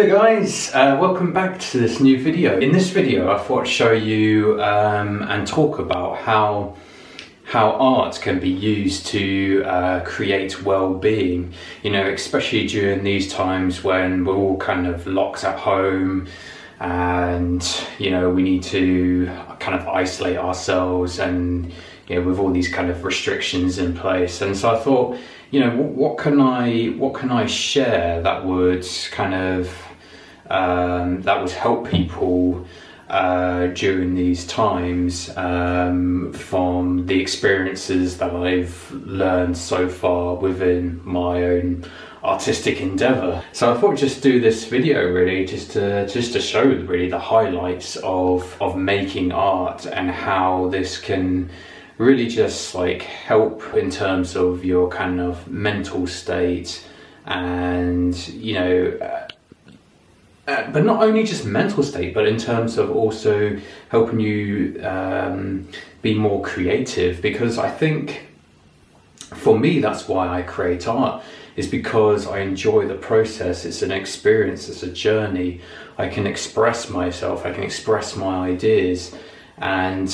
Hello guys, welcome back to this new video. In this video I thought I'd show you and talk about how art can be used to create well-being, you know, especially during these times when we're all kind of locked at home and, you know, we need to kind of isolate ourselves and, you know, with all these kind of restrictions in place. And so I thought, you know, what can I share that would kind of that would help people during these times from the experiences that I've learned so far within my own artistic endeavor. So I thought I'd just do this video really just to show really the highlights of making art and how this can really just like help in terms of your kind of mental state, and you know but not only just mental state, but in terms of also helping you be more creative. Because I think for me that's why I create art, is because I enjoy the process. It's an experience, it's a journey. I can express myself, I can express my ideas, and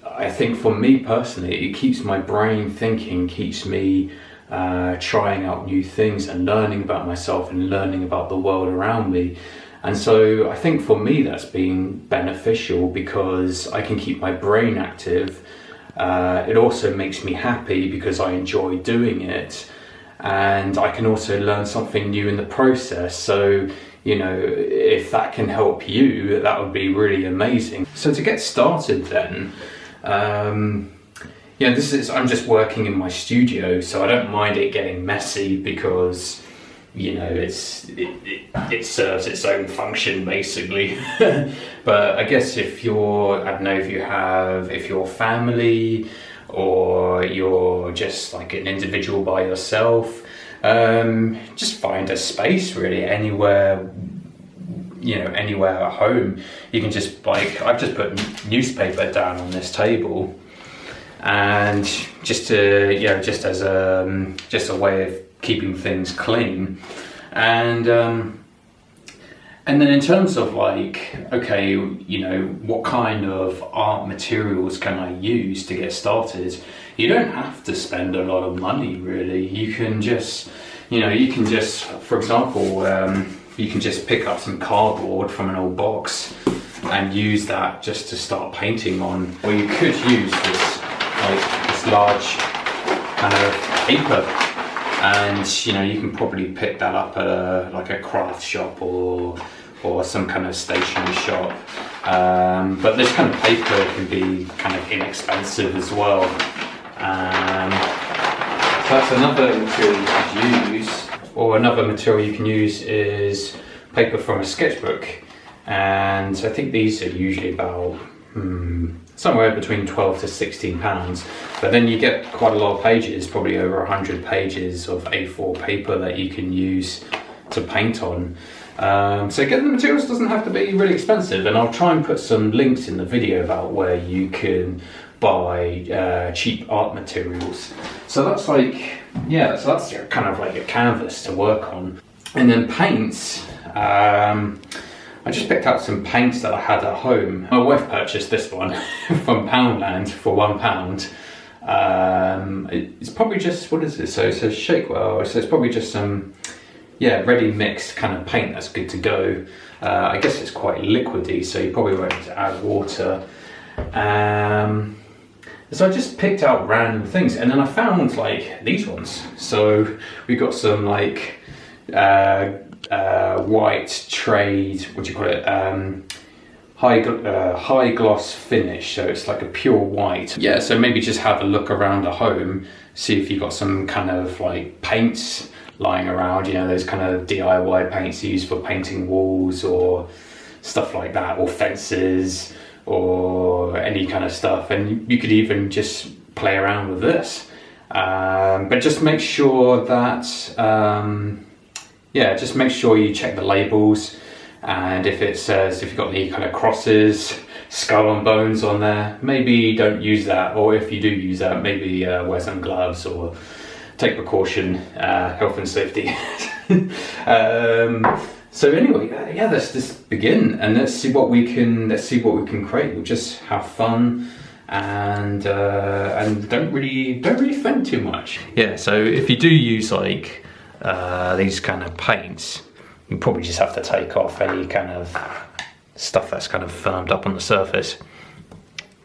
I think for me personally it keeps my brain thinking, keeps me trying out new things and learning about myself and learning about the world around me. And so I think for me that's been beneficial because I can keep my brain active. It also makes me happy because I enjoy doing it, and I can also learn something new in the process. So, you know, if that can help you, that would be really amazing. So to get started then, yeah, I'm just working in my studio, so I don't mind it getting messy because, you know, it serves its own function basically. But I guess if you're, I don't know, if you're family or you're just like an individual by yourself, just find a space really, anywhere, you know, anywhere at home. You can just, like, I've just put newspaper down on this table, and just to, you know, just as a way of keeping things clean. And then in terms of like, okay, you know, what kind of art materials can I use to get started? You don't have to spend a lot of money really. You can just, you know, for example, you can just pick up some cardboard from an old box and use that just to start painting on. Or you could use this large kind of paper, and you know, you can probably pick that up at a craft shop or some kind of stationery shop. But this kind of paper can be kind of inexpensive as well. So that's another material you could use. Or another material you can use is paper from a sketchbook, and I think these are usually about somewhere between 12 to 16 pounds, but then you get quite a lot of pages, probably over 100 pages of A4 paper that you can use to paint on. So getting the materials doesn't have to be really expensive, and I'll try and put some links in the video about where you can buy cheap art materials. So that's like, yeah, so that's kind of like a canvas to work on. And then paints, I just picked out some paints that I had at home. My wife purchased this one from Poundland for £1. It's probably just, what is it? So it says Shakewell, so it's probably just some, yeah, ready mixed kind of paint that's good to go. I guess it's quite liquidy, so you probably won't have to add water. So I just picked out random things, and then I found like these ones. So we got some like white trade, what do you call it, high gloss finish, so it's like a pure white. Yeah, so maybe just have a look around the home, see if you've got some kind of like paints lying around, you know, those kind of DIY paints used for painting walls or stuff like that, or fences or any kind of stuff. And you could even just play around with this, but just make sure that yeah, just make sure you check the labels, and if it says, if you've got any kind of crosses, skull and bones on there, maybe don't use that, or if you do use that, maybe wear some gloves or take precaution, health and safety. So anyway, yeah, let's just begin and let's see what we can create. We'll just have fun and don't really think too much. Yeah. So if you do use like these kind of paints, you probably just have to take off any kind of stuff that's kind of firmed up on the surface.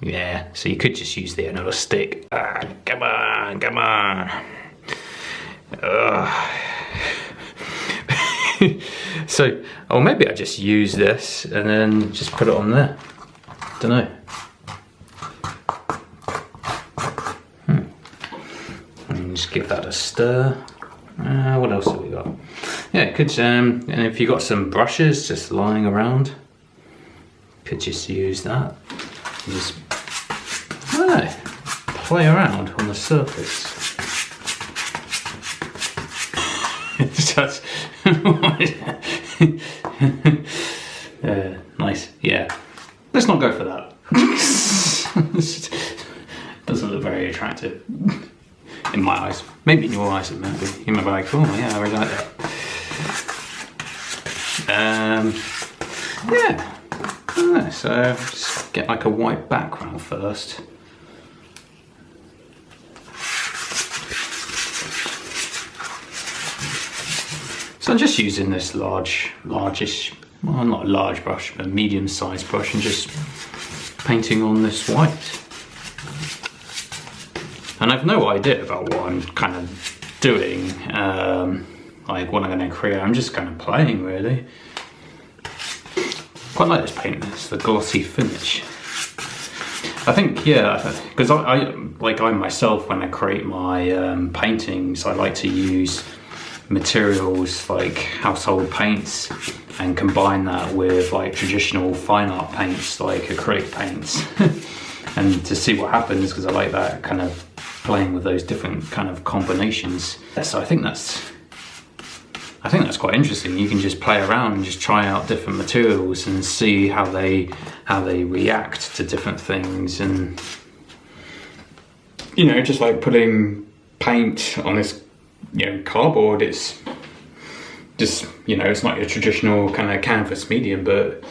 Yeah, so you could just use the end of a stick. Come on. So, or maybe I just use this and then just put it on there. Don't know. And just give that a stir. What else have we got? Yeah, could and if you got some brushes just lying around, could just use that. Just play around on the surface. Just, nice, yeah. Let's not go for that. Doesn't look very attractive in my eyes. Maybe in your eyes, maybe. You might be like, oh yeah, I really like that. Yeah. So just get like a white background first. So I'm just using this largish, well, not a large brush, but a medium-sized brush, and just painting on this white. And I've no idea about what I'm kind of doing, like what I'm going to create. I'm just kind of playing, really. Quite like this paint. It's the glossy finish. I think, yeah, because I myself, when I create my paintings, I like to use materials like household paints and combine that with like traditional fine art paints like acrylic paints and to see what happens, because I like that kind of playing with those different kind of combinations. So I think that's quite interesting. You can just play around and just try out different materials and see how they react to different things, and you know, just like putting paint on this, you know, cardboard. It's just, you know, it's not your traditional kind of canvas medium, but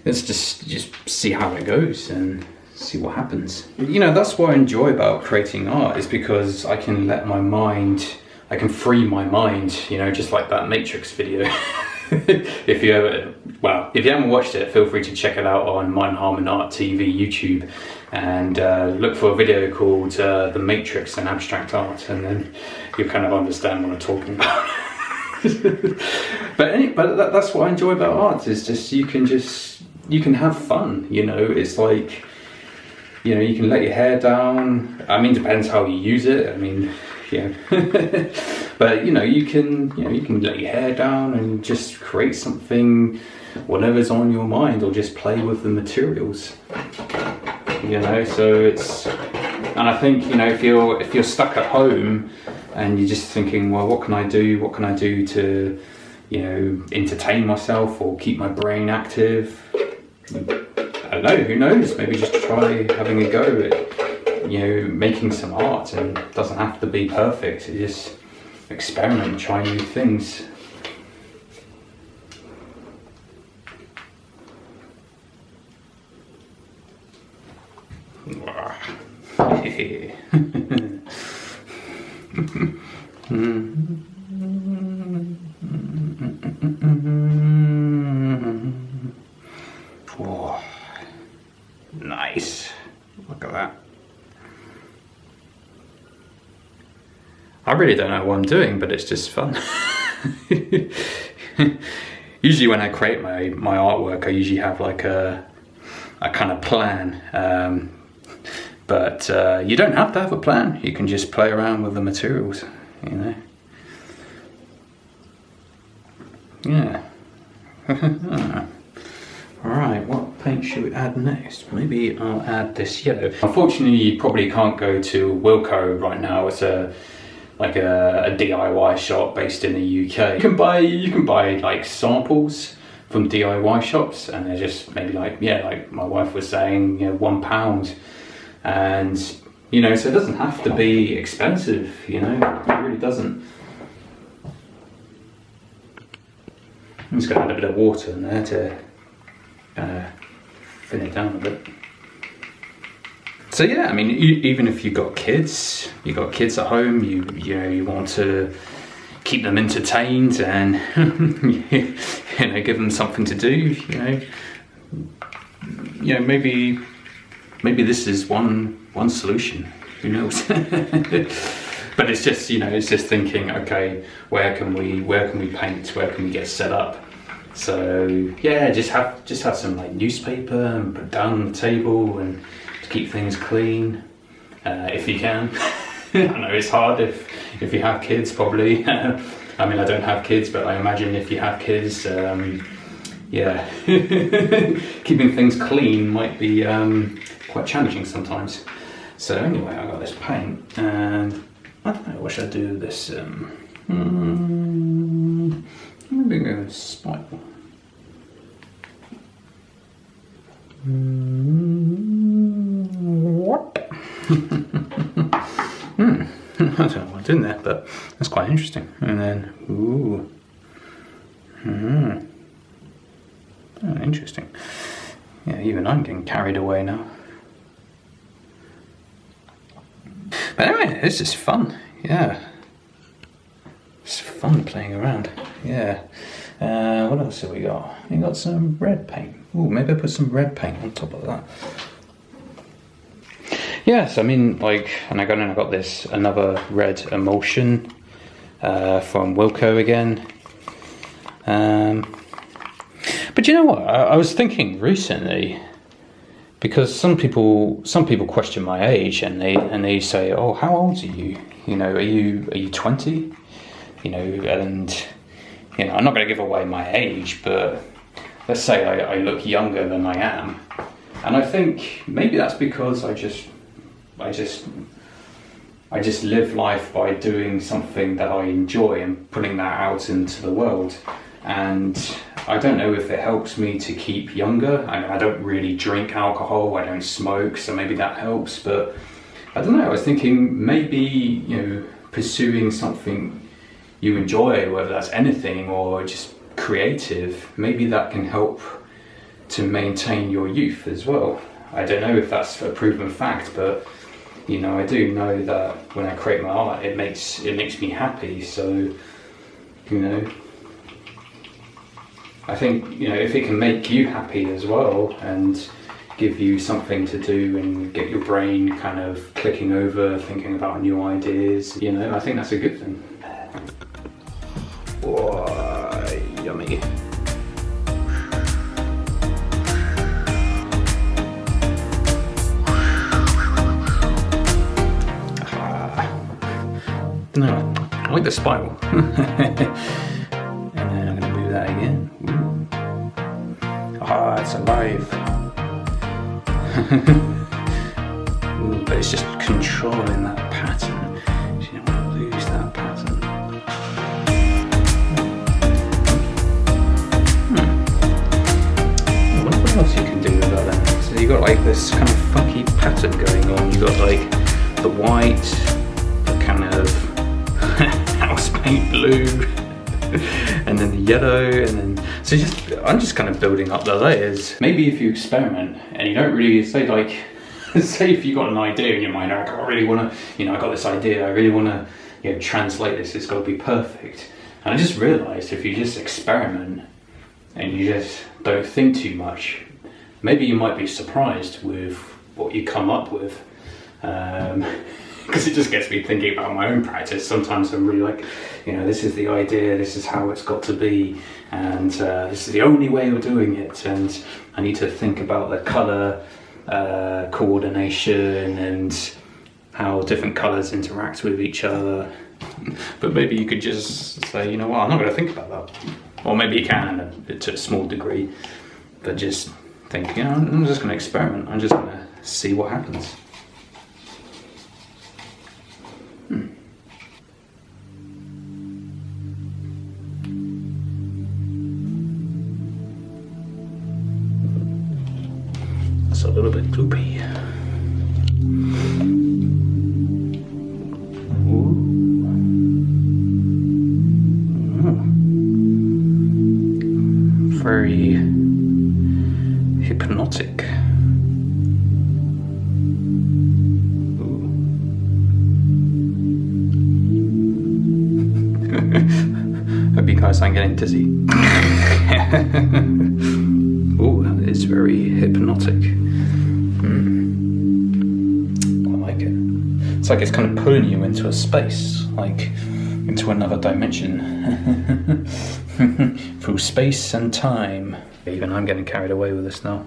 let's just see how it goes and see what happens. You know, that's what I enjoy about creating art, is because I can let my mind, I can free my mind, you know, just like that Matrix video. If you haven't watched it, feel free to check it out on Mind Harmon Art TV YouTube, and look for a video called The Matrix and Abstract Art, and then you'll kind of understand what I'm talking about. but that's what I enjoy about art, is just you can have fun, you know. It's like, you know, you can let your hair down. I mean, depends how you use it. I mean, yeah. But you know, you can let your hair down and just create something, whatever's on your mind, or just play with the materials. You know, so it's, and I think, you know, if you're stuck at home and you're just thinking, well, what can I do to, you know, entertain myself or keep my brain active? I don't know, who knows? Maybe just try having a go at, you know, making some art, and it doesn't have to be perfect. You just experiment, try new things. Oh, nice. Look at that. I really don't know what I'm doing, but it's just fun. Usually when I create my artwork, I usually have like a kind of plan. But you don't have to have a plan. You can just play around with the materials, you know. Yeah. Alright, what paint should we add next? Maybe I'll add this yellow. Unfortunately, you probably can't go to Wilko right now. It's a DIY shop based in the UK. You can buy like samples from DIY shops, and they're just maybe like, yeah, like my wife was saying, you know, £1. And, you know, so it doesn't have to be expensive, you know, it really doesn't. I'm just going to add a bit of water in there to thin it down a bit. So yeah, I mean, even if you've got kids at home, you know, you want to keep them entertained and you know, give them something to do. You know, maybe this is one solution. Who knows? But it's just, you know, it's just thinking, okay, where can we paint? Where can we get set up? So yeah, just have some like newspaper and put it down on the table and to keep things clean, if you can. I know it's hard if you have kids, probably. I mean, I don't have kids, but I imagine if you have kids, yeah, keeping things clean might be quite challenging sometimes. So anyway, I got this paint, and I don't know, what should I do with this? Maybe go with spiral. What? I don't know what I'm doing there, but that's quite interesting. And then, ooh. Oh, interesting. Yeah, even I'm getting carried away now. But anyway, this is fun. Yeah. It's fun playing around. Yeah. What else have we got? We got some red paint. Ooh, maybe I'll put some red paint on top of that. Yes, I mean, like, and I got this another red emulsion from Wilco again. But you know what? I was thinking recently, because some people question my age, and they say, "Oh, how old are you? You know, are you 20? You know," and you know, I'm not going to give away my age, but let's say I look younger than I am, and I think maybe that's because I just live life by doing something that I enjoy and putting that out into the world. And I don't know if it helps me to keep younger. I don't really drink alcohol, I don't smoke, so maybe that helps. But I don't know, I was thinking maybe, you know, pursuing something you enjoy, whether that's anything or just creative, maybe that can help to maintain your youth as well. I don't know if that's a proven fact, but you know, I do know that when I create my art, it makes me happy. So, you know, I think, you know, if it can make you happy as well and give you something to do and get your brain kind of clicking over, thinking about new ideas, you know, I think that's a good thing. Whoa, yummy. No, I like the spiral. And then I'm going to move that again. Ah, it's alive. Ooh, but it's just controlling that pattern. So you don't want to lose that pattern. I wonder what else you can do with that then. So you've got like this kind of funky pattern going on. You've got like the white, the kind of house paint blue, and then the yellow, and then so I'm just kind of building up the layers. Maybe if you experiment and you don't really say, like, say if you got an idea in your mind, like, I really want to, you know, I got this idea, I really want to, you know, translate this, it's got to be perfect. And I just realized if you just experiment and you just don't think too much, maybe you might be surprised with what you come up with. Because it just gets me thinking about my own practice. Sometimes I'm really like, you know, this is the idea, this is how it's got to be, and this is the only way of doing it, and I need to think about the colour coordination and how different colours interact with each other. But maybe you could just say, you know what, I'm not going to think about that. Or maybe you can to a small degree, but just think, you know, I'm just going to experiment, I'm just going to see what happens. That's a little bit gloopy. very hypnotic. Ooh. Hope you guys aren't getting dizzy. Ooh, that is very hypnotic. I like it. It's like it's kind of pulling you into a space, like into another dimension. Through space and time. Even I'm getting carried away with this now.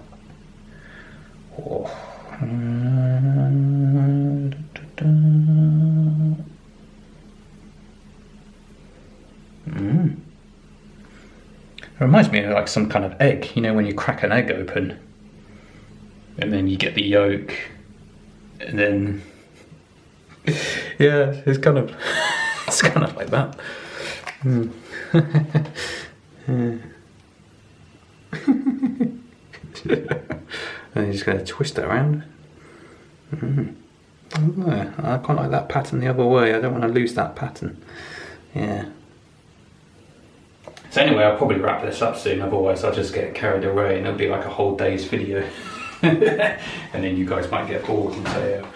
Oh. It reminds me of like some kind of egg, you know, when you crack an egg open and then you get the yolk and then yeah, it's kind of it's kind of like that. And you're just going to twist it around. I quite like that pattern the other way. I don't want to lose that pattern. Yeah. So anyway, I'll probably wrap this up soon, otherwise I'll just get carried away and it'll be like a whole day's video. And then you guys might get bored and say, oh,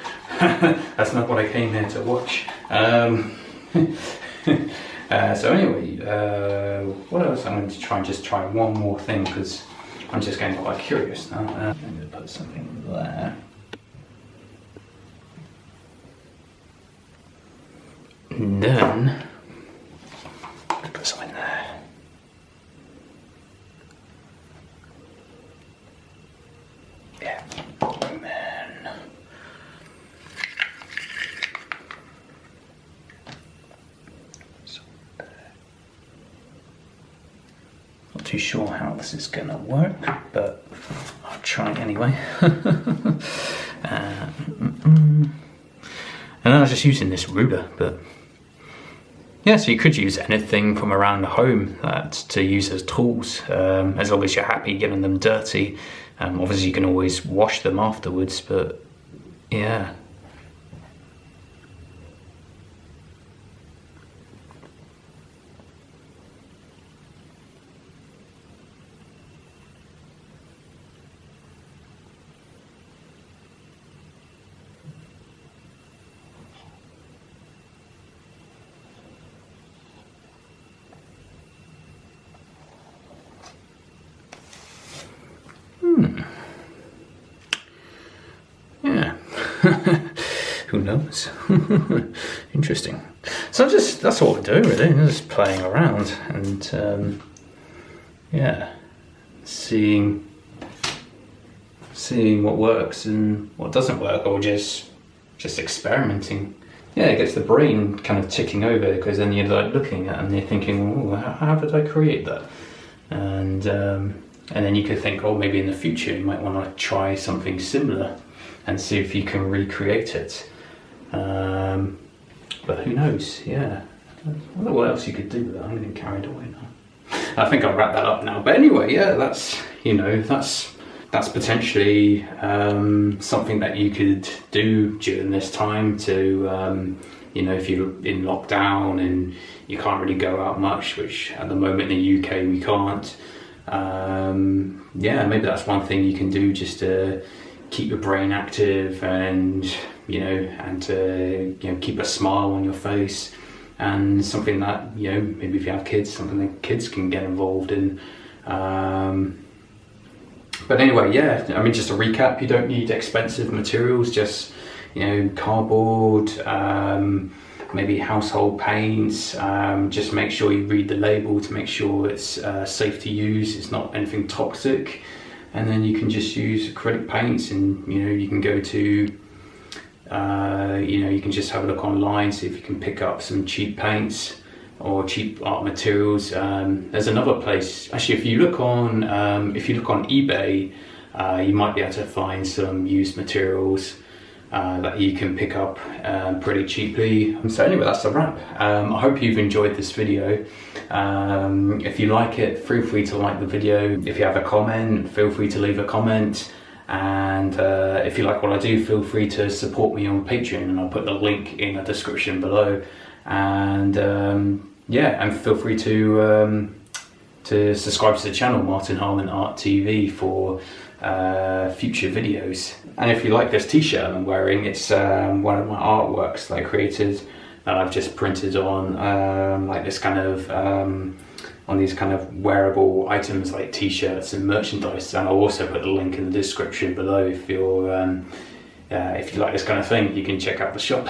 that's not what I came here to watch. So anyway, what else? I'm going to try one more thing because I'm just getting quite curious now. I'm going to put something there. And then put something there. Yeah. And then not too sure how this is going to work, but I'll try it anyway. And I was just using this ruler, but yeah, so you could use anything from around the home to use as tools, as long as you're happy getting them dirty. Obviously you can always wash them afterwards, but yeah. Yeah. Who knows? Interesting. So that's all we're doing really, just playing around and yeah, seeing what works and what doesn't work, or just experimenting. Yeah, it gets the brain kind of ticking over, because then you're like looking at it and you're thinking, oh, how did I create that? And then you could think, oh, maybe in the future you might want to try something similar and see if you can recreate it. But who knows? Yeah. I wonder what else you could do with that. I'm getting carried away now. I think I'll wrap that up now. But anyway, yeah, that's potentially something that you could do during this time to, if you're in lockdown and you can't really go out much, which at the moment in the UK we can't. Yeah, maybe that's one thing you can do just to keep your brain active and to keep a smile on your face, and something that maybe if you have kids, something that kids can get involved in. But anyway, yeah, I mean, just to recap, you don't need expensive materials, just cardboard, maybe household paints. Just make sure you read the label to make sure it's safe to use, it's not anything toxic. And then you can just use acrylic paints, and you can go to you can just have a look online, see if you can pick up some cheap paints or cheap art materials. There's another place, actually, if you look on eBay, you might be able to find some used materials that you can pick up pretty cheaply. So anyway, that's a wrap. I hope you've enjoyed this video. If you like it, feel free to like the video. If you have a comment, feel free to leave a comment. And if you like what I do, feel free to support me on Patreon, and I'll put the link in the description below. And yeah, and feel free to to subscribe to the channel, Martin Harmon Art TV, for future videos. And if you like this t-shirt I'm wearing, it's one of my artworks that I created, that I've just printed on like this kind of on these kind of wearable items like t-shirts and merchandise. And I'll also put the link in the description below if you like this kind of thing. You can check out the shop.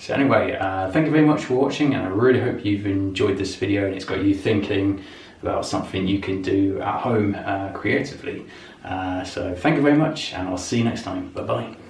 So anyway, thank you very much for watching, and I really hope you've enjoyed this video and it's got you thinking about something you can do at home creatively. So thank you very much, and I'll see you next time. Bye bye.